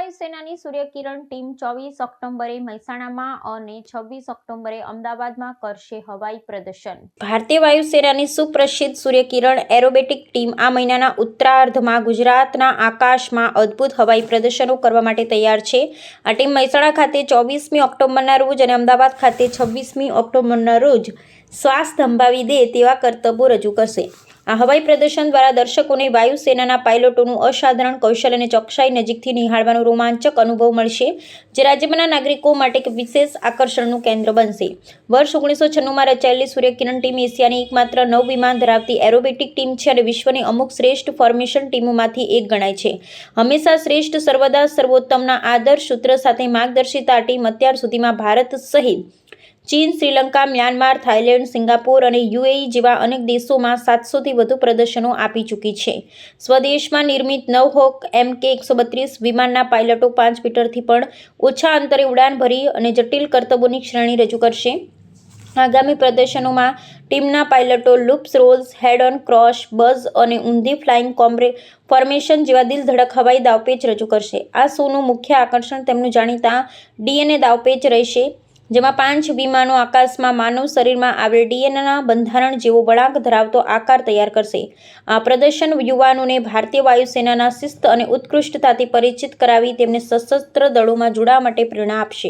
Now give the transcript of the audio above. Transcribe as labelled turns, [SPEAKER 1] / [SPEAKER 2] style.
[SPEAKER 1] વાયુસેનાની સૂર્યકિરણ team 24 ઓક્ટોબરે મહેસાણામાં અને 26 ઓક્ટોબરે અમદાવાદમાં કરશે હવાઈ પ્રદર્શન। ભારતીય વાયુસેનાની સુપ્રસિદ્ધ સૂર્યકિરણ એરોબેટિક ટીમ આ મહિનાના ઉત્તરાર્ધમાં ગુજરાતના આકાશમાં અદ્ભુત હવાઈ પ્રદર્શનો કરવા માટે તૈયાર છે। આ ટીમ મહેસાણા ખાતે 24મી ઓક્ટોબરના રોજ અને અમદાવાદ ખાતે 26મી ઓક્ટોબરના રોજ શ્વાસ થંભાવી દે તેવા કરતબો રજૂ કરશે। આ હવાઈ પ્રદર્શન દ્વારા દર્શકોને વાયુસેનાના પાયલોટોનું અસાધારણ કૌશલ્ય અને ચોકસાઈ નજીકથી નિહાળવાનો રોમાંચક અનુભવ મળશે, જે રાજ્યના નાગરિકો માટે એક વિશેષ આકર્ષણનું કેન્દ્ર બનશે। વર્ષ 1996માં રચાયેલી સૂર્યકિરણ ટીમ એશિયાની એકમાત્ર 9 વિમાન ધરાવતી એરોબેટિક ટીમ છે અને વિશ્વની અમુક શ્રેષ્ઠ ફોર્મેશન ટીમોમાંથી એક ગણાય છે। હંમેશા શ્રેષ્ઠ સર્વદા સર્વોત્તમના આદર્શ સૂત્ર સાથે માર્ગદર્શિત આ ટીમ અત્યાર સુધીમાં ભારત સહિત ચીન, શ્રીલંકા, મ્યાનમાર, થાઇલેન્ડ, સિંગાપોર અને યુએઈ જેવા અનેક દેશોમાં 700થી વધુ પ્રદર્શનો આપી ચૂકી છે। સ્વદેશમાં નિર્મિત નવહોક MK-132 વિમાનના પાયલટો 5 મીટરથી પણ ઓછા અંતરે ઉડાન ભરી અને જટિલ કરતબોની શ્રેણી રજૂ કરશે। આગામી પ્રદર્શનોમાં ટીમના પાયલટો loops, rolls, head on, cross, buzz અને ઊંધી ફ્લાઇંગ ફોર્મેશન જેવા દિલધડક હવાઈ દાવપેચ રજૂ કરશે। આ શોનું મુખ્ય આકર્ષણ તેમનું જાણીતા DNA દાવપેચ રહેશે, જેમાં 5 વિમાનો આકાશમાં માનવ શરીરમાં આવેલ DNAના બંધારણ જેવો વળાંક ધરાવતો આકાર તૈયાર કરશે। આ પ્રદર્શન યુવાનોને ભારતીય વાયુસેનાના શિસ્ત અને ઉત્કૃષ્ટતાથી પરિચિત કરાવી તેમને સશસ્ત્ર દળોમાં જોડાવા માટે પ્રેરણા આપશે।